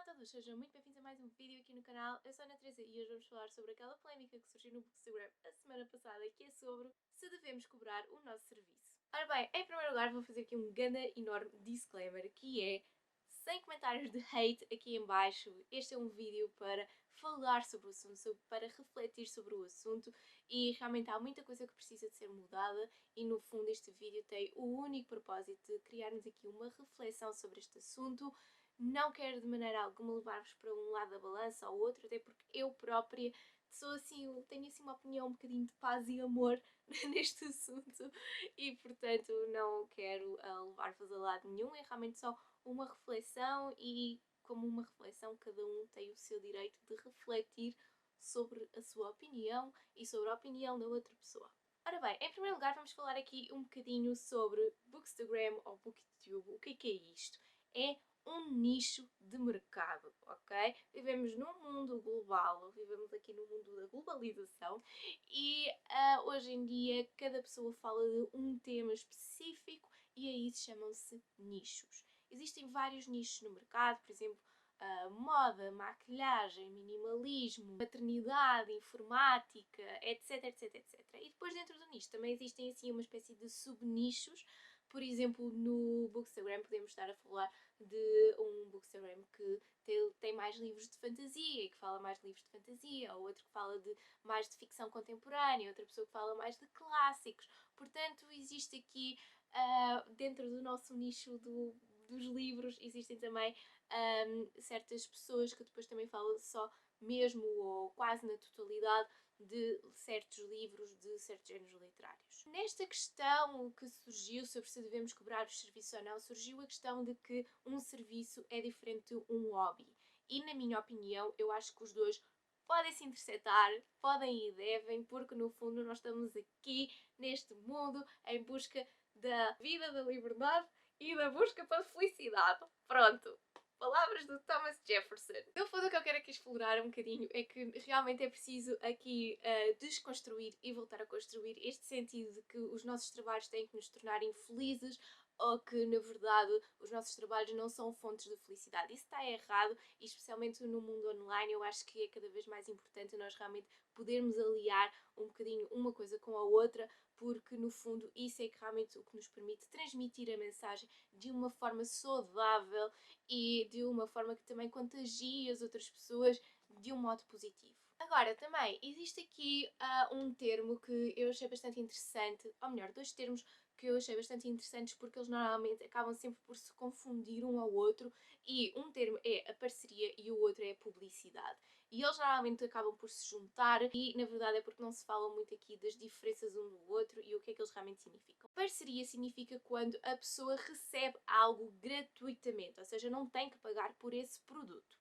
todos, sejam muito bem-vindos a mais um vídeo aqui no canal. Eu sou a Ana Teresa e hoje vamos falar sobre aquela polémica que surgiu no Bookstagram a semana passada, que é sobre se devemos cobrar o nosso serviço. Ora bem, em primeiro lugar vou fazer aqui um grande enorme disclaimer, que é, sem comentários de hate aqui em baixo, este é um vídeo para falar sobre o assunto, para refletir sobre o assunto, e realmente há muita coisa que precisa de ser mudada e no fundo este vídeo tem o único propósito de criarmos aqui uma reflexão sobre este assunto. Não quero de maneira alguma levar-vos para um lado da balança ou outro, até porque eu própria sou assim, tenho assim uma opinião um bocadinho de paz e amor neste assunto e portanto não quero levar-vos a lado nenhum, é realmente só uma reflexão e como uma reflexão cada um tem o seu direito de refletir sobre a sua opinião e sobre a opinião da outra pessoa. Ora bem, em primeiro lugar vamos falar aqui um bocadinho sobre Bookstagram ou Booktube. O que é isto? É um nicho de mercado, ok? Vivemos num mundo global, vivemos aqui no mundo da globalização e hoje em dia cada pessoa fala de um tema específico e aí chamam-se nichos. Existem vários nichos no mercado, por exemplo, moda, maquilhagem, minimalismo, maternidade, informática, etc, etc, etc. E depois dentro do nicho também existem assim uma espécie de subnichos. Por exemplo, no Bookstagram podemos estar a falar de um Bookstagram que tem mais livros de fantasia e que fala mais de livros de fantasia, ou outro que fala mais de ficção contemporânea, outra pessoa que fala mais de clássicos. Portanto, existe aqui, dentro do nosso nicho dos livros, existem também certas pessoas que depois também falam só mesmo ou quase na totalidade de certos livros, de certos géneros literários. Nesta questão que surgiu sobre se devemos cobrar os serviços ou não, surgiu a questão de que um serviço é diferente de um hobby. E na minha opinião, eu acho que os dois podem se interceptar, podem e devem, porque no fundo nós estamos aqui neste mundo em busca da vida, da liberdade e da busca pela felicidade. Pronto! Palavras do Thomas Jefferson. No fundo, o que eu quero aqui explorar um bocadinho é que realmente é preciso aqui desconstruir e voltar a construir este sentido de que os nossos trabalhos têm que nos tornar infelizes ou que, na verdade, os nossos trabalhos não são fontes de felicidade. Isso está errado e, especialmente no mundo online, eu acho que é cada vez mais importante nós realmente podermos aliar um bocadinho uma coisa com a outra, porque, no fundo, isso é que realmente o que nos permite transmitir a mensagem de uma forma saudável e de uma forma que também contagie as outras pessoas de um modo positivo. Agora, também, existe aqui um termo que eu achei bastante interessante, ou melhor, dois termos que eu achei bastante interessantes porque eles normalmente acabam sempre por se confundir um ao outro e um termo é a parceria e o outro é a publicidade. E eles normalmente acabam por se juntar e na verdade é porque não se fala muito aqui das diferenças um do outro e o que é que eles realmente significam. Parceria significa quando a pessoa recebe algo gratuitamente, ou seja, não tem que pagar por esse produto.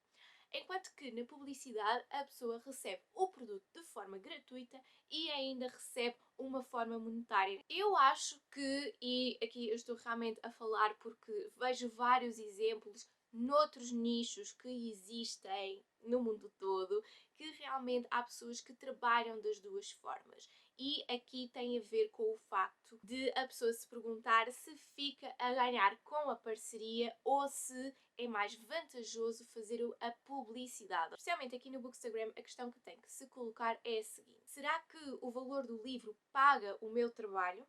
Enquanto que na publicidade a pessoa recebe o produto de forma gratuita e ainda recebe uma forma monetária. Eu acho que, e aqui eu estou realmente a falar porque vejo vários exemplos noutros nichos que existem no mundo todo, que realmente há pessoas que trabalham das duas formas. E aqui tem a ver com o facto de a pessoa se perguntar se fica a ganhar com a parceria ou se é mais vantajoso fazer a publicidade. Especialmente aqui no Bookstagram, a questão que tem que se colocar é a seguinte: será que o valor do livro paga o meu trabalho?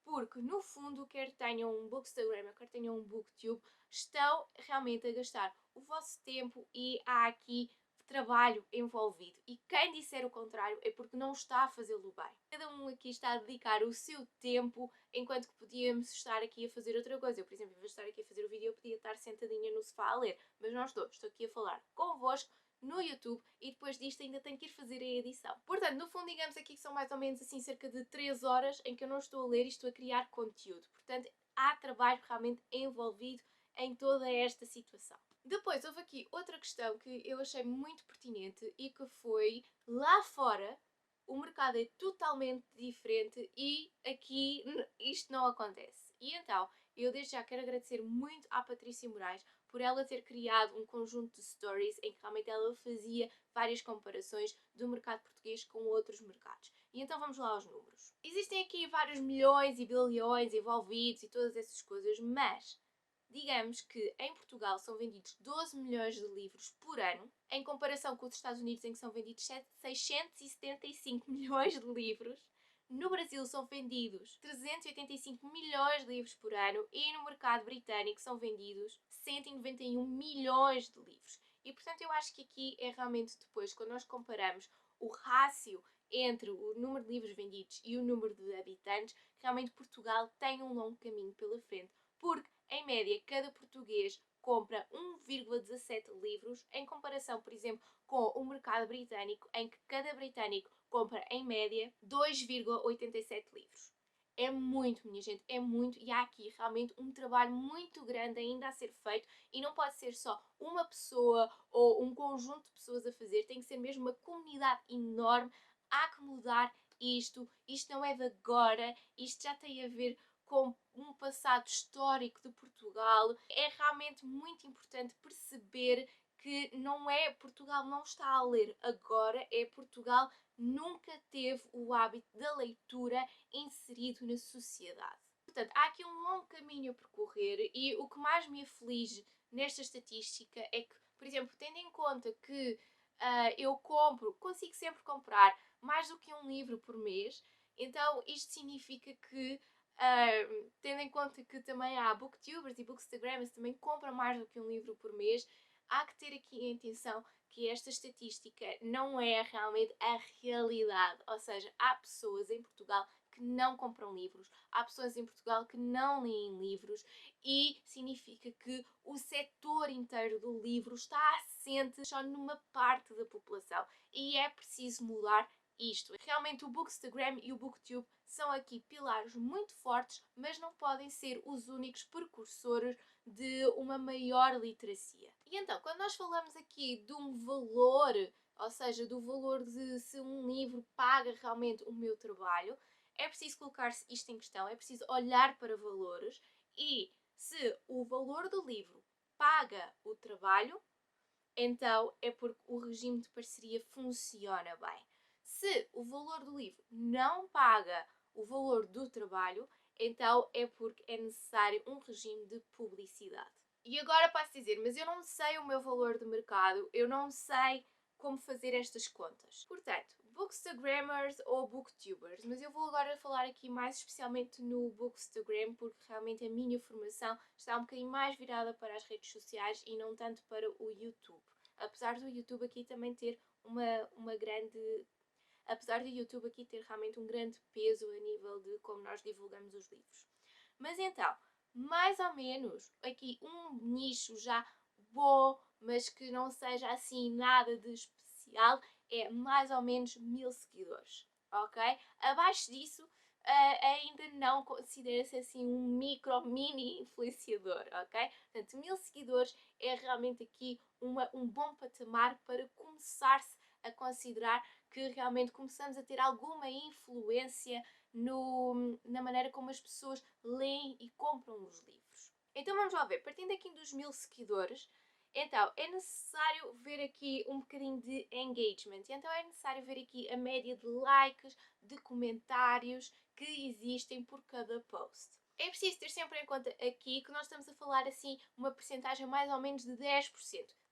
Porque, no fundo, quer tenham um Bookstagram, quer tenham um Booktube, estão realmente a gastar o vosso tempo e há aqui trabalho envolvido. E quem disser o contrário é porque não está a fazê-lo bem. Cada um aqui está a dedicar o seu tempo, enquanto que podíamos estar aqui a fazer outra coisa. Eu, por exemplo, em vez de estar aqui a fazer o vídeo, eu podia estar sentadinha no sofá a ler. Mas não estou. Estou aqui a falar convosco no YouTube e depois disto ainda tenho que ir fazer a edição. Portanto, no fundo, digamos aqui que são mais ou menos assim cerca de 3 horas em que eu não estou a ler e estou a criar conteúdo. Portanto, há trabalho realmente envolvido em toda esta situação. Depois houve aqui outra questão que eu achei muito pertinente e que foi: lá fora o mercado é totalmente diferente e aqui isto não acontece. E então, eu desde já quero agradecer muito à Patrícia Moraes por ela ter criado um conjunto de stories em que realmente ela fazia várias comparações do mercado português com outros mercados. E então vamos lá aos números. Existem aqui vários milhões e bilhões envolvidos e todas essas coisas, mas digamos que em Portugal são vendidos 12 milhões de livros por ano, em comparação com os Estados Unidos, em que são vendidos 675 milhões de livros. No Brasil são vendidos 385 milhões de livros por ano e no mercado britânico são vendidos 191 milhões de livros. E portanto eu acho que aqui é realmente depois, quando nós comparamos o rácio entre o número de livros vendidos e o número de habitantes, realmente Portugal tem um longo caminho pela frente, porque em média cada português compra 1,17 livros, em comparação, por exemplo, com o mercado britânico, em que cada britânico compra em média 2,87 livros. É muito, minha gente, é muito, e há aqui realmente um trabalho muito grande ainda a ser feito e não pode ser só uma pessoa ou um conjunto de pessoas a fazer, tem que ser mesmo uma comunidade enorme. Há que mudar isto não é de agora, isto já tem a ver com um passado histórico de Portugal. É realmente muito importante perceber que não é Portugal não está a ler agora, é Portugal nunca teve o hábito da leitura inserido na sociedade. Portanto, há aqui um longo caminho a percorrer e o que mais me aflige nesta estatística é que, por exemplo, tendo em conta que eu consigo sempre comprar mais do que um livro por mês, então isto significa que, tendo em conta que também há booktubers e bookstagrammers que também compram mais do que um livro por mês, há que ter aqui em atenção que esta estatística não é realmente a realidade. Ou seja, há pessoas em Portugal que não compram livros, há pessoas em Portugal que não leem livros e significa que o setor inteiro do livro está assente só numa parte da população e é preciso mudar isto. Realmente o Bookstagram e o Booktube são aqui pilares muito fortes, mas não podem ser os únicos precursores de uma maior literacia. E então, quando nós falamos aqui de um valor, ou seja, do valor de se um livro paga realmente o meu trabalho, é preciso colocar-se isto em questão, é preciso olhar para valores e se o valor do livro paga o trabalho, então é porque o regime de parceria funciona bem. Se o valor do livro não paga o valor do trabalho, então é porque é necessário um regime de publicidade. E agora posso dizer, mas eu não sei o meu valor de mercado, eu não sei como fazer estas contas. Portanto, bookstagrammers ou booktubers, mas eu vou agora falar aqui mais especialmente no bookstagram porque realmente a minha formação está um bocadinho mais virada para as redes sociais e não tanto para o YouTube. Apesar do YouTube aqui também ter uma grande... Apesar do YouTube aqui ter realmente um grande peso a nível de como nós divulgamos os livros. Mas então, mais ou menos aqui um nicho já bom, mas que não seja assim nada de especial, é mais ou menos 1000 seguidores, ok? Abaixo disso ainda não considera-se assim um mini influenciador, ok? Portanto, 1000 seguidores é realmente aqui um bom patamar para começar-se a considerar que realmente começamos a ter alguma influência na maneira como as pessoas leem e compram os livros. Então vamos lá ver, partindo aqui dos 1000 seguidores, então é necessário ver aqui um bocadinho de engagement, então é necessário ver aqui a média de likes, de comentários que existem por cada post. É preciso ter sempre em conta aqui que nós estamos a falar assim uma percentagem mais ou menos de 10%.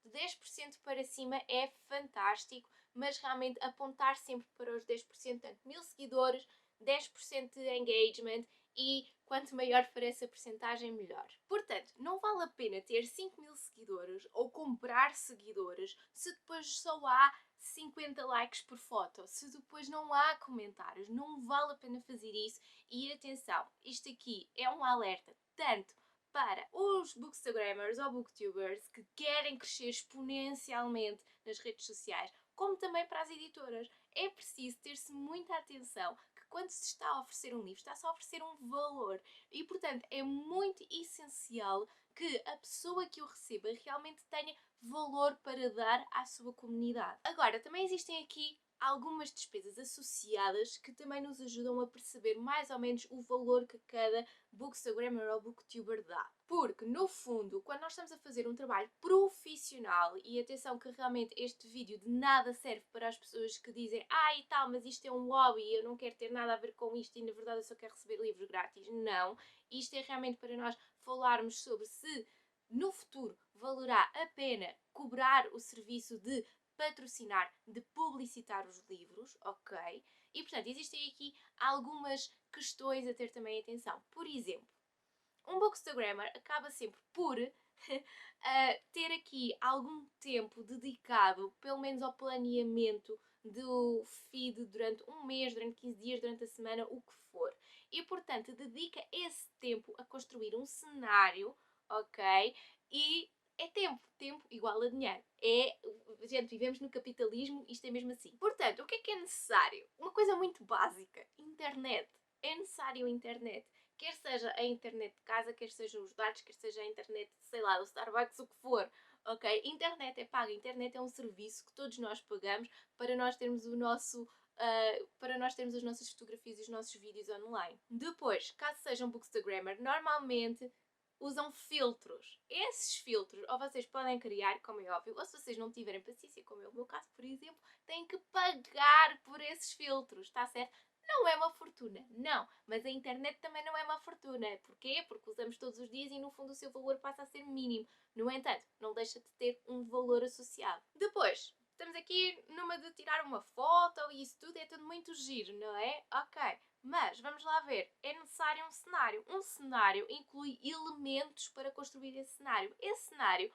De 10% para cima é fantástico, mas realmente apontar sempre para os 10%, portanto 1000 seguidores, 10% de engagement e quanto maior for essa percentagem, melhor. Portanto, não vale a pena ter 5000 seguidores ou comprar seguidores se depois só há 50 likes por foto, se depois não há comentários. Não vale a pena fazer isso. E atenção, isto aqui é um alerta tanto para os bookstagrammers ou booktubers que querem crescer exponencialmente nas redes sociais, como também para as editoras. É preciso ter-se muita atenção que quando se está a oferecer um livro, está-se a oferecer um valor e, portanto, é muito essencial que a pessoa que o receba realmente tenha valor para dar à sua comunidade. Agora, também existem aqui algumas despesas associadas que também nos ajudam a perceber mais ou menos o valor que cada bookstagrammer ou booktuber dá. Porque, no fundo, quando nós estamos a fazer um trabalho profissional, e atenção que realmente este vídeo de nada serve para as pessoas que dizem e tal, mas isto é um hobby, eu não quero ter nada a ver com isto e na verdade eu só quero receber livros grátis. Não, isto é realmente para nós falarmos sobre se no futuro valerá a pena cobrar o serviço de patrocinar, de publicitar os livros, ok? E portanto, existem aqui algumas questões a ter também atenção. Por exemplo, um bookstagrammer acaba sempre por ter aqui algum tempo dedicado, pelo menos ao planeamento do feed durante um mês, durante 15 dias, durante a semana, o que for. E, portanto, dedica esse tempo a construir um cenário, ok? E é tempo. Tempo igual a dinheiro. Gente, vivemos no capitalismo, isto é mesmo assim. Portanto, o que é necessário? Uma coisa muito básica. Internet. É necessário a internet. Quer seja a internet de casa, quer sejam os dados, quer seja a internet, sei lá, do Starbucks, o que for. Ok? Internet é paga. Internet é um serviço que todos nós pagamos para nós termos o nosso... para nós termos as nossas fotografias e os nossos vídeos online. Depois, caso seja um bookstagrammer, normalmente usam filtros. Esses filtros, ou vocês podem criar, como é óbvio, ou se vocês não tiverem paciência, como é o meu caso, por exemplo, têm que pagar por esses filtros, está certo? Não é uma fortuna, não. Mas a internet também não é uma fortuna. Porquê? Porque usamos todos os dias e no fundo o seu valor passa a ser mínimo. No entanto, não deixa de ter um valor associado. Depois, estamos aqui numa de tirar uma foto e isso tudo é tudo muito giro, não é? Ok. Mas, vamos lá ver, é necessário um cenário. Um cenário inclui elementos para construir esse cenário. Esse cenário,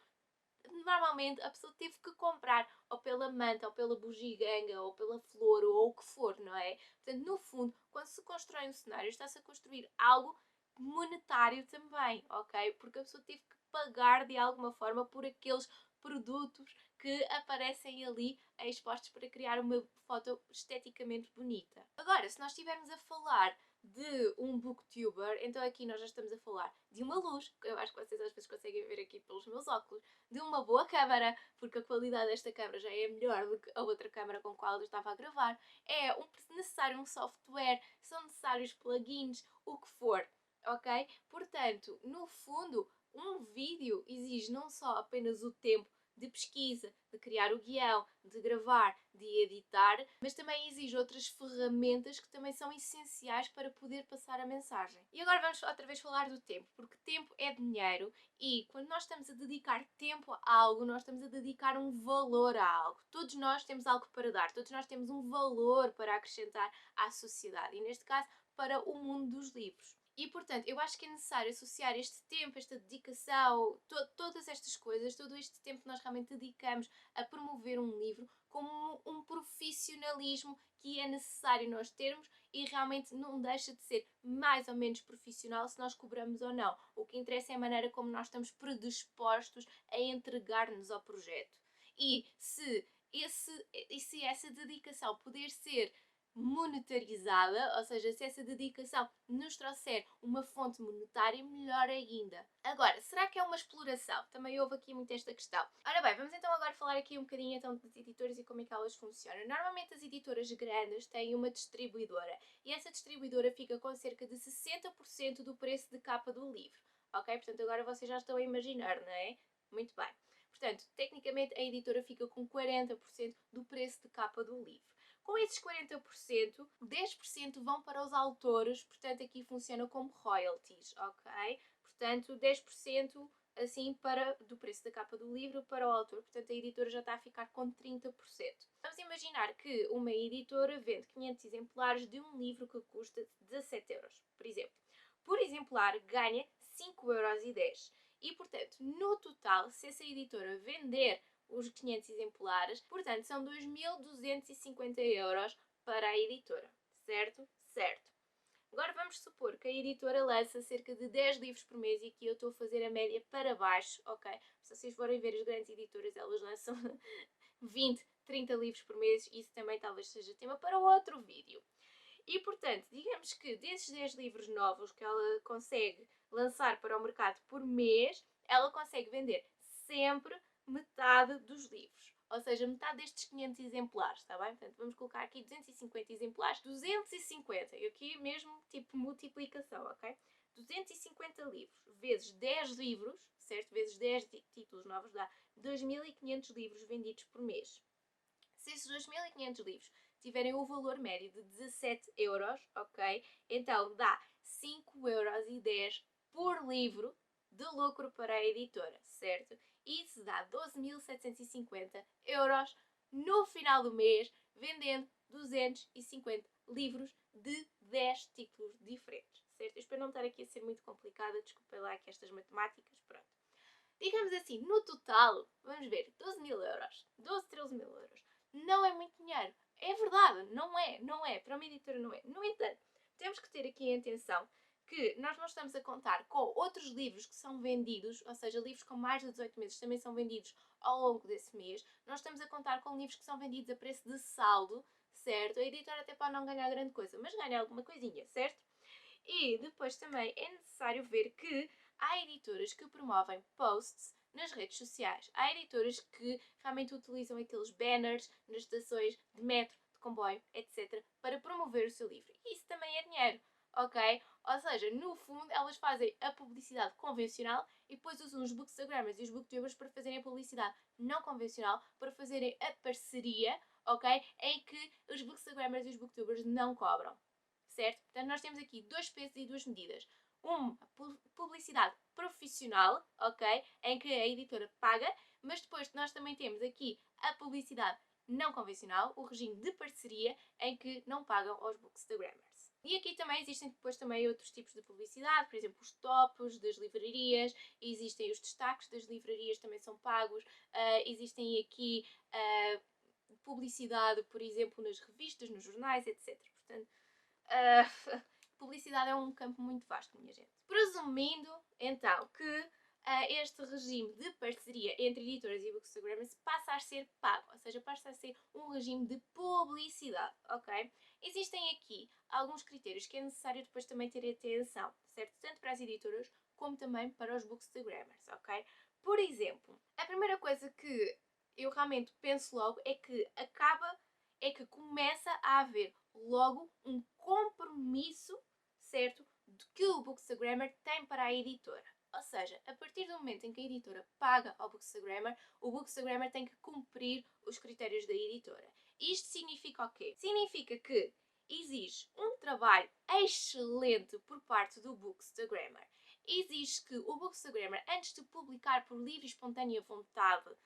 normalmente, a pessoa teve que comprar ou pela manta, ou pela bugiganga, ou pela flor, ou o que for, não é? Portanto, no fundo, quando se constrói um cenário, está-se a construir algo monetário também, ok? Porque a pessoa teve que pagar de alguma forma por aqueles produtos que aparecem ali expostos para criar uma foto esteticamente bonita. Agora, se nós estivermos a falar de um booktuber, então aqui nós já estamos a falar de uma luz, que eu acho que vocês às vezes conseguem ver aqui pelos meus óculos, de uma boa câmara, porque a qualidade desta câmara já é melhor do que a outra câmara com a qual eu estava a gravar. É necessário um software, são necessários plugins, o que for, ok? Portanto, no fundo, um vídeo exige não só apenas o tempo de pesquisa, de criar o guião, de gravar, de editar, mas também exige outras ferramentas que também são essenciais para poder passar a mensagem. E agora vamos outra vez falar do tempo, porque tempo é dinheiro e quando nós estamos a dedicar tempo a algo, nós estamos a dedicar um valor a algo. Todos nós temos algo para dar, todos nós temos um valor para acrescentar à sociedade e, neste caso, para o mundo dos livros. E, portanto, eu acho que é necessário associar este tempo, esta dedicação, todas estas coisas, todo este tempo que nós realmente dedicamos a promover um livro, como um profissionalismo que é necessário nós termos e realmente não deixa de ser mais ou menos profissional se nós cobramos ou não. O que interessa é a maneira como nós estamos predispostos a entregar-nos ao projeto. E se essa dedicação puder ser monetarizada, ou seja, se essa dedicação nos trouxer uma fonte monetária, melhor ainda. Agora, será que é uma exploração? Também houve aqui muito esta questão. Ora bem, vamos então agora falar aqui um bocadinho então das editoras e como é que elas funcionam. Normalmente as editoras grandes têm uma distribuidora e essa distribuidora fica com cerca de 60% do preço de capa do livro. Ok? Portanto, agora vocês já estão a imaginar, não é? Muito bem. Portanto, tecnicamente a editora fica com 40% do preço de capa do livro. Com esses 40%, 10% vão para os autores, portanto aqui funciona como royalties, ok? Portanto, 10% assim do preço da capa do livro para o autor, portanto a editora já está a ficar com 30%. Vamos imaginar que uma editora vende 500 exemplares de um livro que custa 17 euros, por exemplo. Por exemplar ganha 5,10 euros. E, portanto, no total, se essa editora vender os 500 exemplares, portanto são 2.250 euros para a editora, certo? Certo. Agora vamos supor que a editora lança cerca de 10 livros por mês e aqui eu estou a fazer a média para baixo, ok? Se vocês forem ver as grandes editoras, elas lançam 20, 30 livros por mês, isso também talvez seja tema para outro vídeo. E, portanto, digamos que desses 10 livros novos que ela consegue lançar para o mercado por mês, ela consegue vender sempre metade dos livros. Ou seja, metade destes 500 exemplares, está bem? Portanto, vamos colocar aqui 250 exemplares. 250, e aqui mesmo tipo multiplicação, ok? 250 livros vezes 10 livros, certo? Vezes 10 títulos novos dá 2.500 livros vendidos por mês. Se esses 2.500 livros tiverem o valor médio de 17 euros, ok? Então dá 5,10 euros por livro, de lucro para a editora, certo? E isso dá 12.750 € no final do mês, vendendo 250 livros de 10 títulos diferentes, certo? Eu espero não estar aqui a ser muito complicada, desculpem lá que estas matemáticas, pronto. Digamos assim, no total, vamos ver, 12.000 €, 12, 13.000 €. Não é muito dinheiro. É verdade, não é. Para uma editora não é. No entanto, temos que ter aqui em atenção que nós não estamos a contar com outros livros que são vendidos, ou seja, livros com mais de 18 meses também são vendidos ao longo desse mês. Nós estamos a contar com livros que são vendidos a preço de saldo, certo? A editora até pode não ganhar grande coisa, mas ganha alguma coisinha, certo? E depois também é necessário ver que há editoras que promovem posts nas redes sociais. Há editoras que realmente utilizam aqueles banners nas estações de metro, de comboio, etc. para promover o seu livro. E isso também é dinheiro, ok? Ou seja, no fundo, elas fazem a publicidade convencional e depois usam os bookstagrammers e os booktubers para fazerem a publicidade não convencional, para fazerem a parceria, ok? Em que os bookstagrammers e os booktubers não cobram, certo? Portanto, nós temos aqui dois pesos e duas medidas. Uma publicidade profissional, ok? Em que a editora paga, mas depois nós também temos aqui a publicidade não convencional, o regime de parceria, em que não pagam aos bookstagrammers. E aqui também existem depois também outros tipos de publicidade, por exemplo, os tops das livrarias, existem os destaques das livrarias, também são pagos, existem aqui publicidade, por exemplo, nas revistas, nos jornais, etc. Portanto, publicidade é um campo muito vasto, minha gente. Presumindo, então, que este regime de parceria entre editoras e bookstagrammers passa a ser pago, ou seja, passa a ser um regime de publicidade, ok? Existem aqui alguns critérios que é necessário depois também ter atenção, certo? Tanto para as editoras como também para os bookstagrammers, ok? Por exemplo, a primeira coisa que eu realmente penso logo é que começa a haver logo um compromisso, certo, de que o bookstagrammer tem para a editora. Ou seja, a partir do momento em que a editora paga ao bookstagrammer, o bookstagrammer tem que cumprir os critérios da editora. Isto significa o quê? Significa que exige um trabalho excelente por parte do bookstagrammer. Exige que o bookstagrammer, antes de publicar por livre e espontânea vontade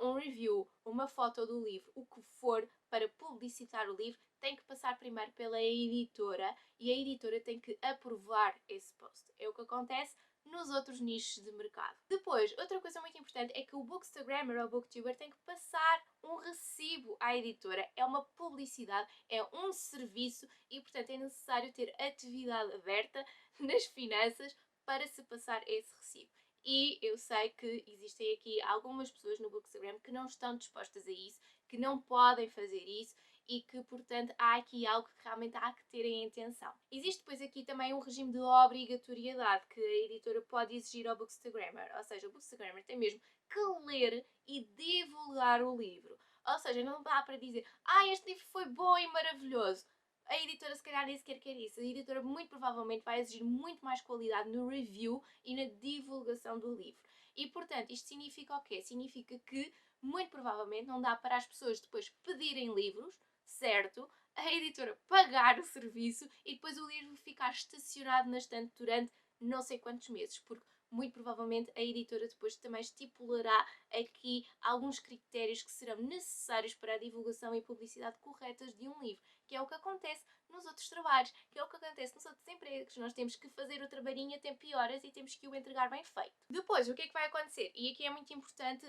um review, uma foto do livro, o que for, para publicitar o livro, tem que passar primeiro pela editora e a editora tem que aprovar esse post. É o que acontece nos outros nichos de mercado. Depois, outra coisa muito importante é que o bookstagrammer ou booktuber tem que passar um recibo à editora. É uma publicidade, é um serviço e, portanto, é necessário ter atividade aberta nas finanças para se passar esse recibo. E eu sei que existem aqui algumas pessoas no Bookstagram que não estão dispostas a isso, que não podem fazer isso e que, portanto, há aqui algo que realmente há que ter em atenção. Existe depois aqui também um regime de obrigatoriedade que a editora pode exigir ao Bookstagrammer, ou seja, o Bookstagrammer tem mesmo que ler e divulgar o livro. Ou seja, não dá para dizer, este livro foi bom e maravilhoso. A editora se calhar nem sequer quer isso. A editora muito provavelmente vai exigir muito mais qualidade no review e na divulgação do livro. E portanto, isto significa o quê? Significa que muito provavelmente não dá para as pessoas depois pedirem livros, certo? A editora pagar o serviço e depois o livro ficar estacionado na estante durante não sei quantos meses, porque muito provavelmente a editora depois também estipulará aqui alguns critérios que serão necessários para a divulgação e publicidade corretas de um livro, que é o que acontece nos outros trabalhos, que é o que acontece nos outros empregos. Nós temos que fazer o trabalhinho a tempo e horas e temos que o entregar bem feito. Depois, o que é que vai acontecer? E aqui é muito importante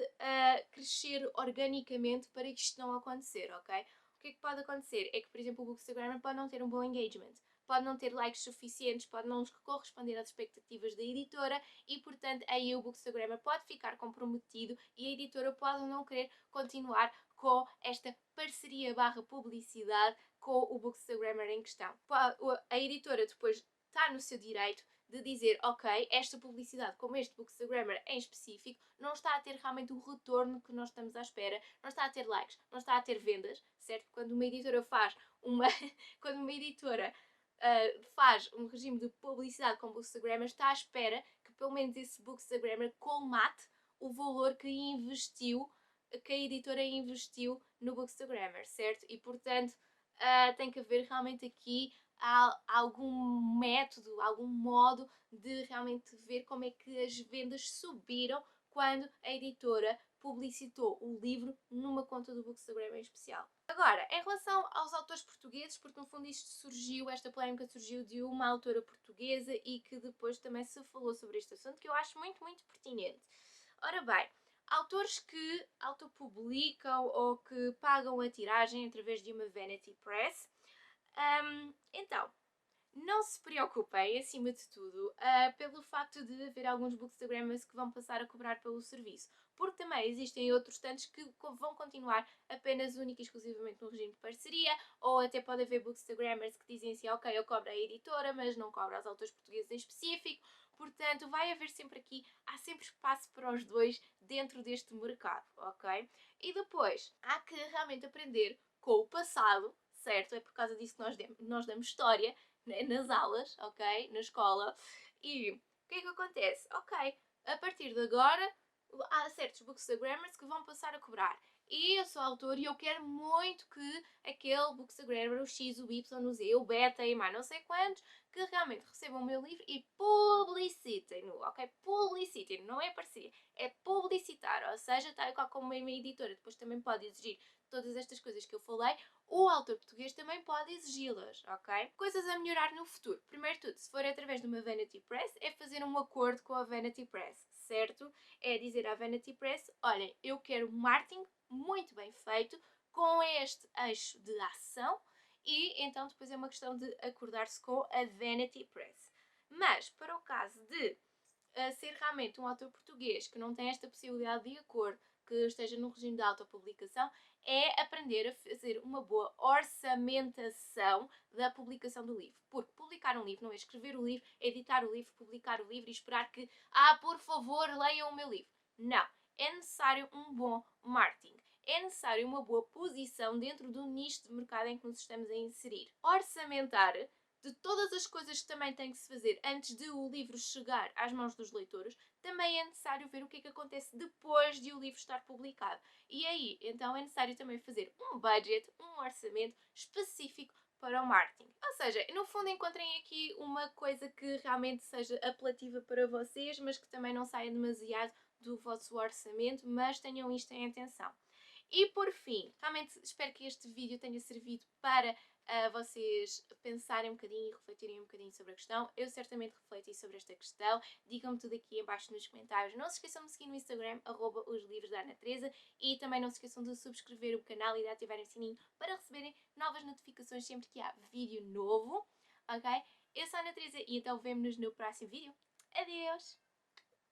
crescer organicamente para que isto não acontecer, ok? O que é que pode acontecer? É que, por exemplo, o Bookstagrammer pode não ter um bom engagement, pode não ter likes suficientes, pode não corresponder às expectativas da editora e, portanto, aí o Bookstagrammer pode ficar comprometido e a editora pode não querer continuar com esta parceria barra publicidade com o Bookstagrammer em questão. A editora depois está no seu direito de dizer, ok, esta publicidade, como este Bookstagrammer em específico, não está a ter realmente o retorno que nós estamos à espera, não está a ter likes, não está a ter vendas, certo? Quando uma editora faz quando uma editora faz um regime de publicidade com Bookstagrammer, está à espera que pelo menos esse Bookstagrammer colmate o valor que a editora investiu no Bookstagrammer, certo? E portanto tem que haver realmente aqui algum método, algum modo de realmente ver como é que as vendas subiram quando a editora publicitou o livro numa conta do Bookstagram em especial. Agora, em relação aos autores portugueses, porque no fundo esta polémica surgiu de uma autora portuguesa e que depois também se falou sobre este assunto, que eu acho muito, muito pertinente. Ora bem, autores que autopublicam ou que pagam a tiragem através de uma Vanity Press. Então, não se preocupem, acima de tudo, pelo facto de haver alguns bookstagrammers que vão passar a cobrar pelo serviço, porque também existem outros tantos que vão continuar apenas única e exclusivamente no regime de parceria, ou até pode haver bookstagrammers que dizem assim, ok, eu cobro a editora, mas não cobro aos autores portugueses em específico, portanto vai haver sempre aqui, há sempre espaço para os dois dentro deste mercado, ok? E depois, há que realmente aprender com o passado, certo? É por causa disso que nós damos história, né, nas aulas, ok? Na escola. E o que é que acontece? Ok, a partir de agora há certos bookstagrammers que vão passar a cobrar. E eu sou autor e eu quero muito que aquele bookstagrammer, o X, o Y, o Z, o Beta e mais não sei quantos, que realmente recebam o meu livro e publicitem-no, ok? Publicitem-no, não é parceria, é publicitar, ou seja, tal qual como uma editora depois também pode exigir todas estas coisas que eu falei, o autor português também pode exigi-las, ok? Coisas a melhorar no futuro. Primeiro de tudo, se for através de uma Vanity Press, é fazer um acordo com a Vanity Press, certo? É dizer à Vanity Press, olhem, eu quero um marketing muito bem feito, com este eixo de ação, e então depois é uma questão de acordar-se com a Vanity Press. Mas, para o caso de ser realmente um autor português que não tem esta possibilidade de acordo, que esteja no regime de autopublicação, é aprender a fazer uma boa orçamentação da publicação do livro. Porque publicar um livro não é escrever o livro, editar o livro, publicar o livro e esperar que, por favor, leiam o meu livro. Não. É necessário um bom marketing. É necessário uma boa posição dentro do nicho de mercado em que nos estamos a inserir. Orçamentar de todas as coisas que também tem que se fazer antes de o livro chegar às mãos dos leitores, também é necessário ver o que é que acontece depois de o livro estar publicado. E aí, então, é necessário também fazer um budget, um orçamento específico para o marketing. Ou seja, no fundo encontrem aqui uma coisa que realmente seja apelativa para vocês, mas que também não saia demasiado do vosso orçamento, mas tenham isto em atenção. E por fim, realmente espero que este vídeo tenha servido para vocês pensarem um bocadinho e refletirem um bocadinho sobre a questão. Eu certamente refleti sobre esta questão. Digam-me tudo aqui em baixo nos comentários. Não se esqueçam de seguir no Instagram, @oslivros da Ana Teresa, e também não se esqueçam de subscrever o canal e de ativarem o sininho para receberem novas notificações sempre que há vídeo novo, ok? Eu sou a Ana Teresa e então vemo-nos no próximo vídeo. Adeus!